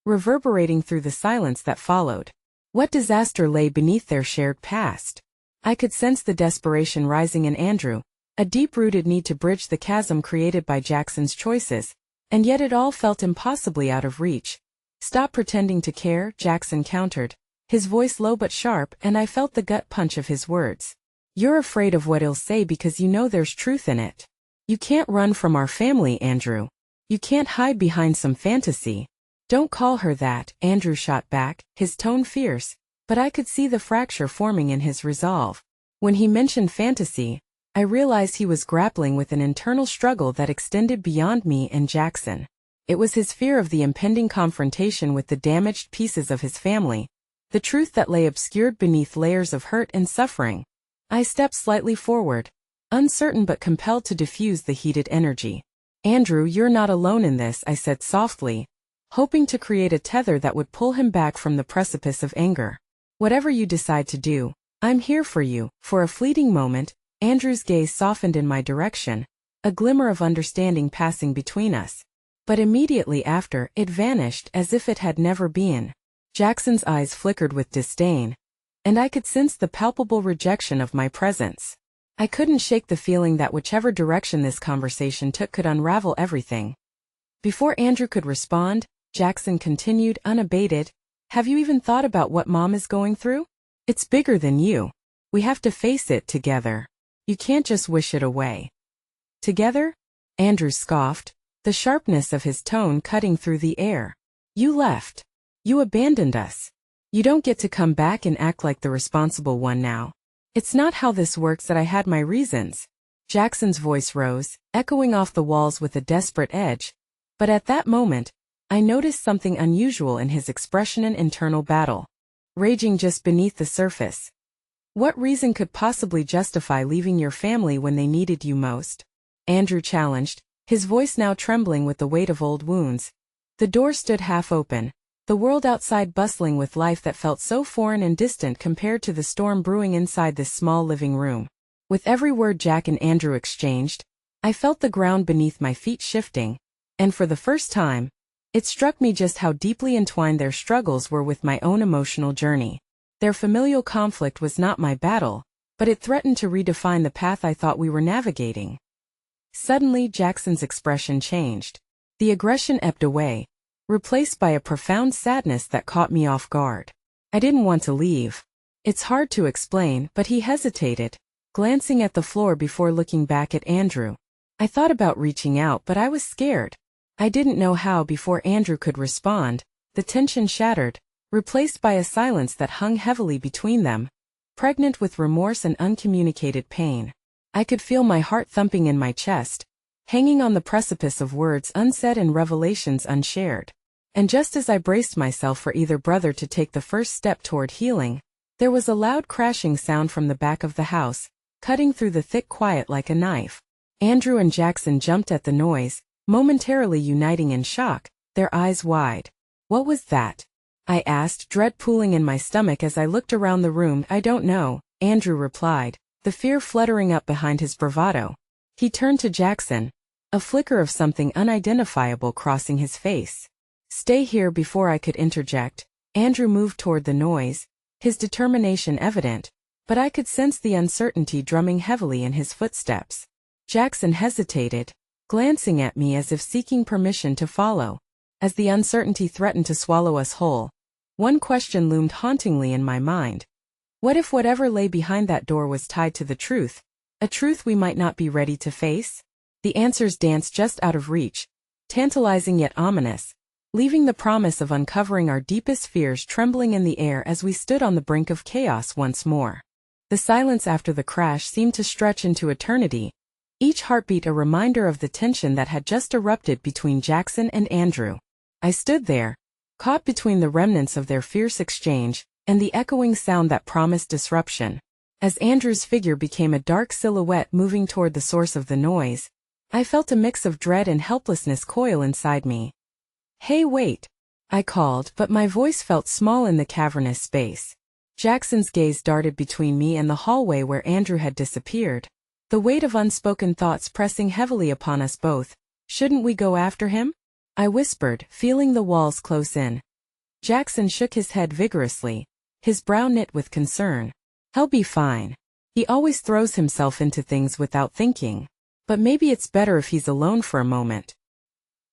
reverberating through the silence that followed. What disaster lay beneath their shared past? I could sense the desperation rising in Andrew, a deep-rooted need to bridge the chasm created by Jackson's choices, and yet it all felt impossibly out of reach. Stop pretending to care, Jackson countered, his voice low but sharp, and I felt the gut punch of his words. You're afraid of what he'll say because you know there's truth in it. You can't run from our family, Andrew. You can't hide behind some fantasy. Don't call her that, Andrew shot back, his tone fierce, but I could see the fracture forming in his resolve. When he mentioned fantasy, I realized he was grappling with an internal struggle that extended beyond me and Jackson. It was his fear of the impending confrontation with the damaged pieces of his family, the truth that lay obscured beneath layers of hurt and suffering. I stepped slightly forward, uncertain but compelled to diffuse the heated energy. Andrew, you're not alone in this, I said softly, hoping to create a tether that would pull him back from the precipice of anger. Whatever you decide to do, I'm here for you. For a fleeting moment, Andrew's gaze softened in my direction, a glimmer of understanding passing between us. But immediately after, it vanished as if it had never been. Jackson's eyes flickered with disdain, and I could sense the palpable rejection of my presence. I couldn't shake the feeling that whichever direction this conversation took could unravel everything. Before Andrew could respond, Jackson continued unabated, "Have you even thought about what Mom is going through? It's bigger than you. We have to face it together. You can't just wish it away." "Together?" Andrew scoffed, the sharpness of his tone cutting through the air. "You left. You abandoned us. You don't get to come back and act like the responsible one now. It's not how this works. That I had my reasons." Jackson's voice rose, echoing off the walls with a desperate edge, but at that moment, I noticed something unusual in his expression: an internal battle, raging just beneath the surface. "What reason could possibly justify leaving your family when they needed you most?" Andrew challenged, his voice now trembling with the weight of old wounds. The door stood half open, the world outside bustling with life that felt so foreign and distant compared to the storm brewing inside this small living room. With every word Jack and Andrew exchanged, I felt the ground beneath my feet shifting, and for the first time, it struck me just how deeply entwined their struggles were with my own emotional journey. Their familial conflict was not my battle, but it threatened to redefine the path I thought we were navigating. Suddenly, Jackson's expression changed. The aggression ebbed away, replaced by a profound sadness that caught me off guard. I didn't want to leave. It's hard to explain, but he hesitated, glancing at the floor before looking back at Andrew. I thought about reaching out, but I was scared. I didn't know how. Before Andrew could respond, the tension shattered, replaced by a silence that hung heavily between them, pregnant with remorse and uncommunicated pain. I could feel my heart thumping in my chest, hanging on the precipice of words unsaid and revelations unshared. And just as I braced myself for either brother to take the first step toward healing, there was a loud crashing sound from the back of the house, cutting through the thick quiet like a knife. Andrew and Jackson jumped at the noise, momentarily uniting in shock, their eyes wide. "What was that?" I asked, dread pooling in my stomach as I looked around the room. "I don't know," Andrew replied, the fear fluttering up behind his bravado. He turned to Jackson, a flicker of something unidentifiable crossing his face. "Stay here." Before I could interject, Andrew moved toward the noise, his determination evident, but I could sense the uncertainty drumming heavily in his footsteps. Jackson hesitated, glancing at me as if seeking permission to follow. As the uncertainty threatened to swallow us whole, one question loomed hauntingly in my mind. What if whatever lay behind that door was tied to the truth, a truth we might not be ready to face? The answers danced just out of reach, tantalizing yet ominous, leaving the promise of uncovering our deepest fears trembling in the air as we stood on the brink of chaos once more. The silence after the crash seemed to stretch into eternity, each heartbeat a reminder of the tension that had just erupted between Jackson and Andrew. I stood there, caught between the remnants of their fierce exchange and the echoing sound that promised disruption. As Andrew's figure became a dark silhouette moving toward the source of the noise, I felt a mix of dread and helplessness coil inside me. "Hey, wait," I called, but my voice felt small in the cavernous space. Jackson's gaze darted between me and the hallway where Andrew had disappeared, the weight of unspoken thoughts pressing heavily upon us both. "Shouldn't we go after him?" I whispered, feeling the walls close in. Jackson shook his head vigorously, his brow knit with concern. "He'll be fine. He always throws himself into things without thinking. But maybe it's better if he's alone for a moment."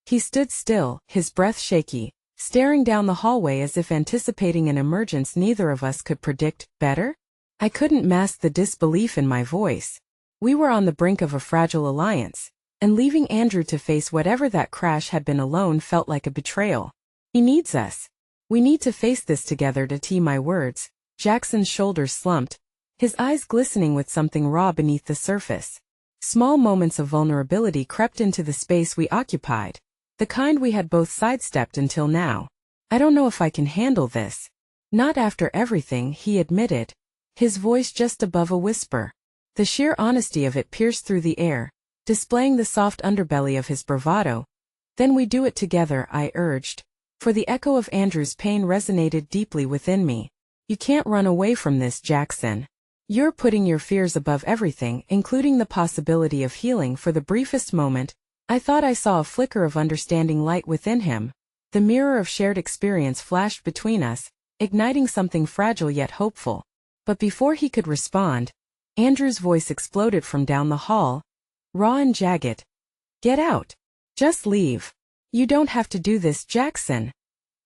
He stood still, his breath shaky, staring down the hallway as if anticipating an emergence neither of us could predict. "Better?" I couldn't mask the disbelief in my voice. We were on the brink of a fragile alliance, and leaving Andrew to face whatever that crash had been alone felt like a betrayal. "He needs us. We need to face this together." To my words, Jackson's shoulders slumped, his eyes glistening with something raw beneath the surface. Small moments of vulnerability crept into the space we occupied, the kind we had both sidestepped until now. "I don't know if I can handle this." "Not after everything," he admitted, his voice just above a whisper. The sheer honesty of it pierced through the air, displaying the soft underbelly of his bravado. "Then we do it together," I urged, for the echo of Andrew's pain resonated deeply within me. "You can't run away from this, Jackson. You're putting your fears above everything, including the possibility of healing. For the briefest moment, I thought I saw a flicker of understanding light within him. The mirror of shared experience flashed between us, igniting something fragile yet hopeful. But before he could respond, Andrew's voice exploded from down the hall, raw and jagged. Get out. Just leave. You don't have to do this, Jackson.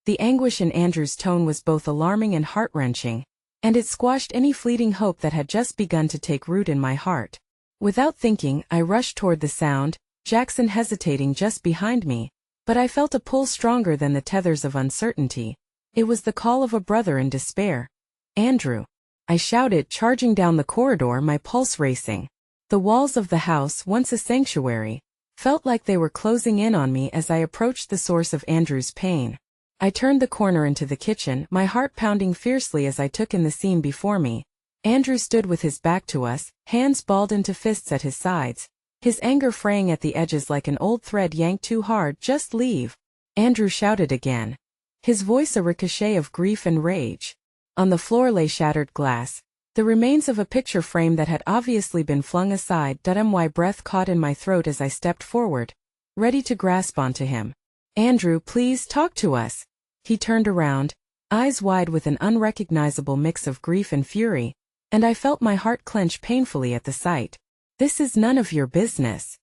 The anguish in Andrew's tone was both alarming and heart-wrenching, and it squashed any fleeting hope that had just begun to take root in my heart. Without thinking, I rushed toward the sound, Jackson hesitating just behind me, but I felt a pull stronger than the tethers of uncertainty. It was the call of a brother in despair. Andrew. I shouted, charging down the corridor, my pulse racing. The walls of the house, once a sanctuary, felt like they were closing in on me as I approached the source of Andrew's pain. I turned the corner into the kitchen, my heart pounding fiercely as I took in the scene before me. Andrew stood with his back to us, hands balled into fists at his sides, his anger fraying at the edges like an old thread yanked too hard. Just leave. Andrew shouted again, his voice a ricochet of grief and rage. On the floor lay shattered glass, the remains of a picture frame that had obviously been flung aside. My breath caught in my throat as I stepped forward, ready to grasp onto him. Andrew, please talk to us. He turned around, eyes wide with an unrecognizable mix of grief and fury, and I felt my heart clench painfully at the sight. This is none of your business.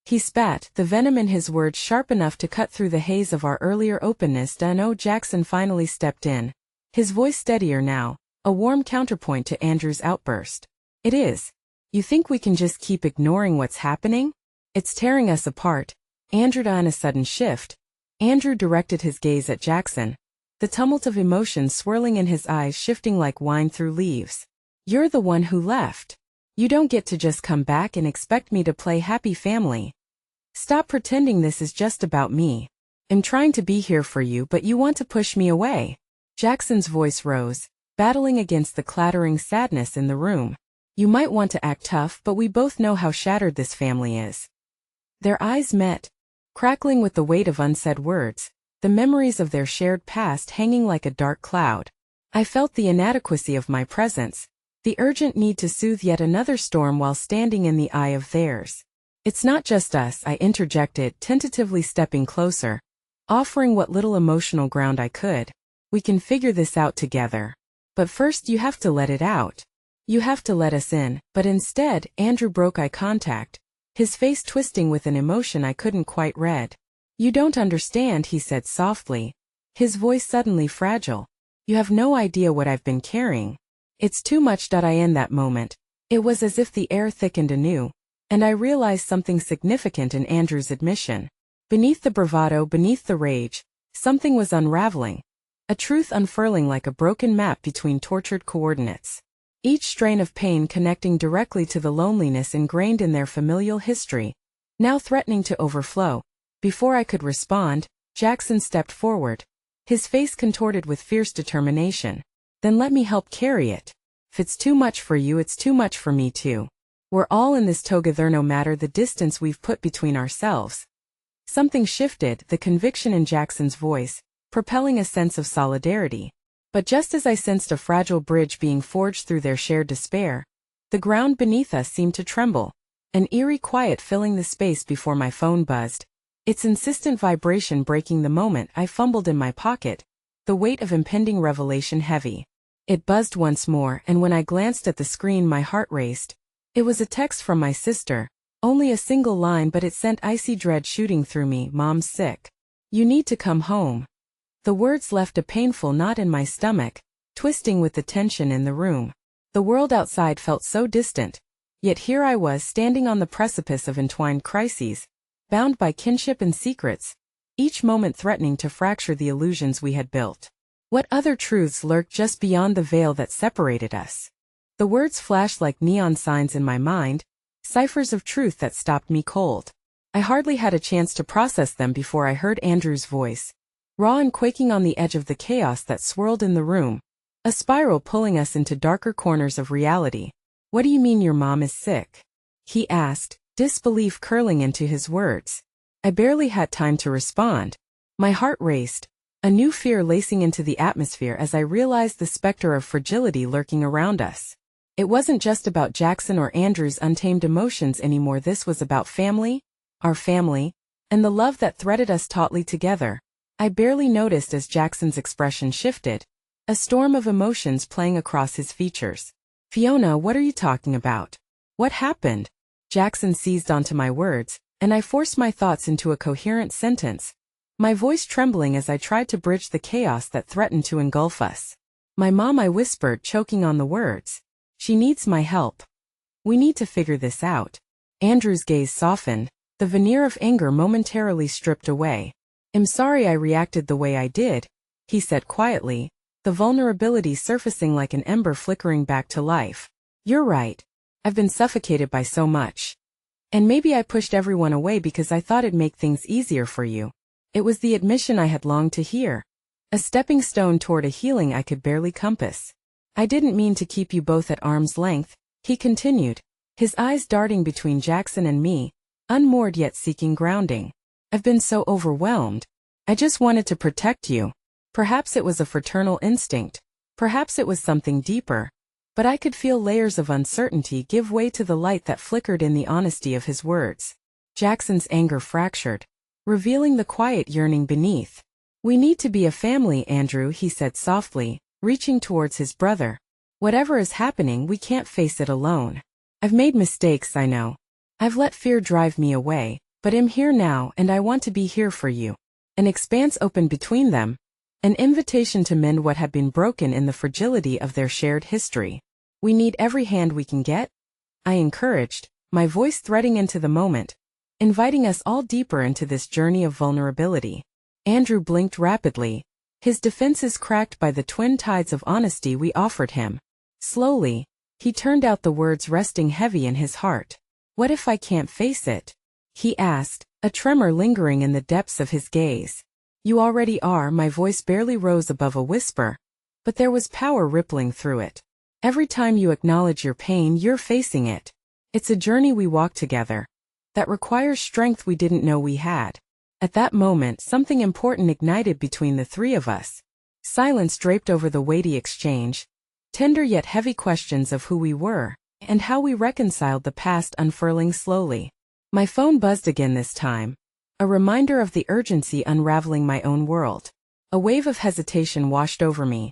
He spat, the venom in his words sharp enough to cut through the haze of our earlier openness. Jackson finally stepped in, his voice steadier now, a warm counterpoint to Andrew's outburst. It is. You think we can just keep ignoring what's happening? It's tearing us apart. Andrew. On a sudden shift, Andrew directed his gaze at Jackson, the tumult of emotions swirling in his eyes shifting like wine through leaves. You're the one who left. You don't get to just come back and expect me to play happy family. Stop pretending this is just about me. I'm trying to be here for you, but you want to push me away. Jackson's voice rose, battling against the clattering sadness in the room. You might want to act tough, but we both know how shattered this family is. Their eyes met, crackling with the weight of unsaid words, the memories of their shared past hanging like a dark cloud. I felt the inadequacy of my presence, the urgent need to soothe yet another storm while standing in the eye of theirs. It's not just us, I interjected, tentatively stepping closer, offering what little emotional ground I could. We can figure this out together. But first you have to let it out. You have to let us in. But instead, Andrew broke eye contact, his face twisting with an emotion I couldn't quite read. You don't understand, he said softly, his voice suddenly fragile. You have no idea what I've been carrying. It's too much. In that moment, it was as if the air thickened anew, and I realized something significant in Andrew's admission. Beneath the bravado, beneath the rage, something was unraveling. A truth unfurling like a broken map between tortured coordinates. Each strain of pain connecting directly to the loneliness ingrained in their familial history, now threatening to overflow. Before I could respond, Jackson stepped forward, his face contorted with fierce determination. Then let me help carry it. If it's too much for you, it's too much for me too. We're all in this together no matter the distance we've put between ourselves. Something shifted, the conviction in Jackson's voice, propelling a sense of solidarity. But just as I sensed a fragile bridge being forged through their shared despair, the ground beneath us seemed to tremble, an eerie quiet filling the space before my phone buzzed, its insistent vibration breaking the moment I fumbled in my pocket, the weight of impending revelation heavy. It buzzed once more, and when I glanced at the screen my heart raced. It was a text from my sister, only a single line, but it sent icy dread shooting through me. Mom's sick. You need to come home. The words left a painful knot in my stomach, twisting with the tension in the room. The world outside felt so distant, yet here I was standing on the precipice of entwined crises, bound by kinship and secrets, each moment threatening to fracture the illusions we had built. What other truths lurked just beyond the veil that separated us? The words flashed like neon signs in my mind, ciphers of truth that stopped me cold. I hardly had a chance to process them before I heard Andrew's voice, raw and quaking on the edge of the chaos that swirled in the room, a spiral pulling us into darker corners of reality. What do you mean your mom is sick? He asked, disbelief curling into his words. I barely had time to respond. My heart raced, a new fear lacing into the atmosphere as I realized the specter of fragility lurking around us. It wasn't just about Jackson or Andrew's untamed emotions anymore. This was about family, our family, and the love that threaded us tautly together. I barely noticed as Jackson's expression shifted, a storm of emotions playing across his features. "Fiona, what are you talking about? What happened?" Jackson seized onto my words, and I forced my thoughts into a coherent sentence, my voice trembling as I tried to bridge the chaos that threatened to engulf us. "My mom," I whispered, choking on the words. "She needs my help. We need to figure this out." Andrew's gaze softened, the veneer of anger momentarily stripped away. "I'm sorry I reacted the way I did," he said quietly, the vulnerability surfacing like an ember flickering back to life. "You're right. I've been suffocated by so much. And maybe I pushed everyone away because I thought it'd make things easier for you." It was the admission I had longed to hear, a stepping stone toward a healing I could barely compass. "I didn't mean to keep you both at arm's length," he continued, his eyes darting between Jackson and me, unmoored yet seeking grounding. "I've been so overwhelmed. I just wanted to protect you." Perhaps it was a fraternal instinct. Perhaps it was something deeper. But I could feel layers of uncertainty give way to the light that flickered in the honesty of his words. Jackson's anger fractured, revealing the quiet yearning beneath. "We need to be a family, Andrew," he said softly, reaching towards his brother. "Whatever is happening, we can't face it alone. I've made mistakes, I know. I've let fear drive me away, but I'm here now and I want to be here for you." An expanse opened between them, an invitation to mend what had been broken in the fragility of their shared history. "We need every hand we can get," I encouraged, my voice threading into the moment, inviting us all deeper into this journey of vulnerability. Andrew blinked rapidly, his defenses cracked by the twin tides of honesty we offered him. Slowly, he turned out, the words resting heavy in his heart. "What if I can't face it?" he asked, a tremor lingering in the depths of his gaze. "You already are." My voice barely rose above a whisper, but there was power rippling through it. "Every time you acknowledge your pain, you're facing it. It's a journey we walk together that requires strength we didn't know we had." At that moment, something important ignited between the three of us. Silence draped over the weighty exchange, tender yet heavy questions of who we were, and how we reconciled the past unfurling slowly. My phone buzzed again this time, a reminder of the urgency unraveling my own world. A wave of hesitation washed over me.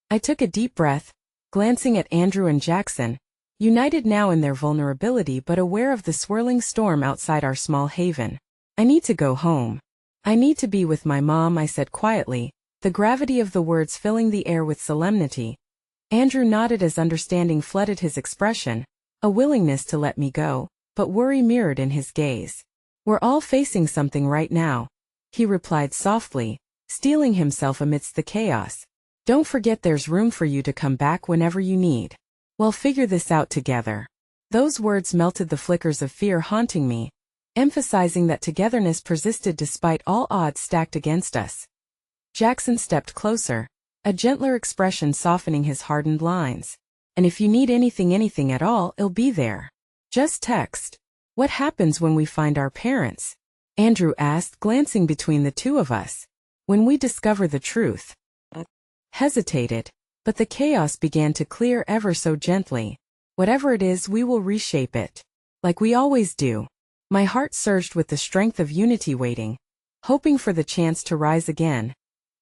I took a deep breath, glancing at Andrew and Jackson, united now in their vulnerability but aware of the swirling storm outside our small haven. "I need to go home. I need to be with my mom," I said quietly, the gravity of the words filling the air with solemnity. Andrew nodded as understanding flooded his expression, a willingness to let me go, but worry mirrored in his gaze. "We're all facing something right now," he replied softly, steeling himself amidst the chaos. "Don't forget there's room for you to come back whenever you need. We'll figure this out together." Those words melted the flickers of fear haunting me, emphasizing that togetherness persisted despite all odds stacked against us. Jackson stepped closer, a gentler expression softening his hardened lines. "And if you need anything at all, it'll be there. Just text." "What happens when we find our parents?" Andrew asked, glancing between the two of us. "When we discover the truth." Hesitated, but the chaos began to clear ever so gently. "Whatever it is, we will reshape it. Like we always do." My heart surged with the strength of unity, waiting, hoping for the chance to rise again,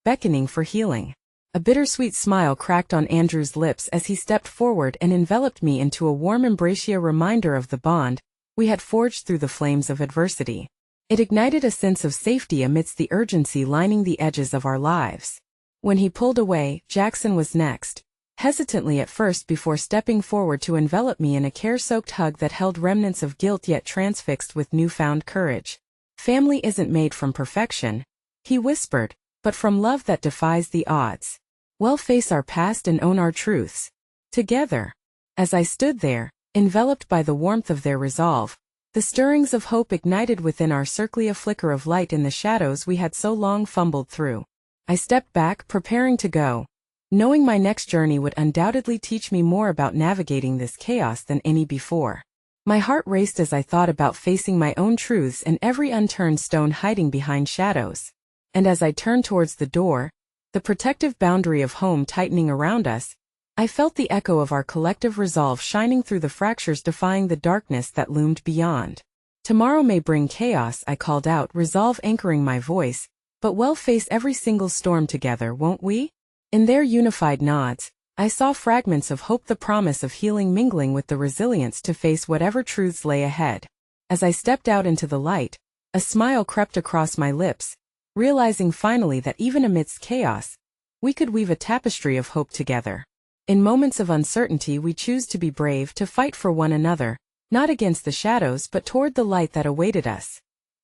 beckoning for healing. A bittersweet smile cracked on Andrew's lips as he stepped forward and enveloped me into a warm embrace, a reminder of the bond we had forged through the flames of adversity. It ignited a sense of safety amidst the urgency lining the edges of our lives. When he pulled away, Jackson was next, hesitantly at first before stepping forward to envelop me in a care-soaked hug that held remnants of guilt yet transfixed with newfound courage. "Family isn't made from perfection," he whispered, "but from love that defies the odds. We'll face our past and own our truths together." As I stood there, enveloped by the warmth of their resolve, the stirrings of hope ignited within our circle, a flicker of light in the shadows we had so long fumbled through. I stepped back, preparing to go, knowing my next journey would undoubtedly teach me more about navigating this chaos than any before. My heart raced as I thought about facing my own truths and every unturned stone hiding behind shadows. And as I turned towards the door, the protective boundary of home tightening around us, I felt the echo of our collective resolve shining through the fractures, defying the darkness that loomed beyond. Tomorrow may bring chaos, I called out, resolve anchoring my voice, but we'll face every single storm together, won't we? In their unified nods, I saw fragments of hope, the promise of healing mingling with the resilience to face whatever truths lay ahead. As I stepped out into the light, a smile crept across my lips, realizing finally that even amidst chaos, we could weave a tapestry of hope together. In moments of uncertainty, we choose to be brave, to fight for one another, not against the shadows but toward the light that awaited us.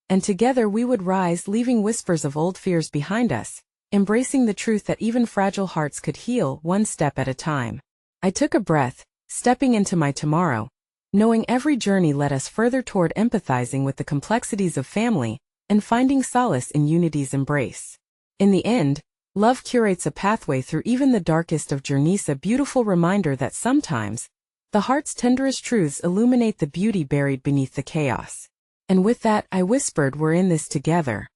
And together we would rise, leaving whispers of old fears behind us, embracing the truth that even fragile hearts could heal one step at a time. I took a breath, stepping into my tomorrow, knowing every journey led us further toward empathizing with the complexities of family and finding solace in unity's embrace. In the end, love curates a pathway through even the darkest of journeys, a beautiful reminder that sometimes, the heart's tenderest truths illuminate the beauty buried beneath the chaos. And with that, I whispered, we're in this together.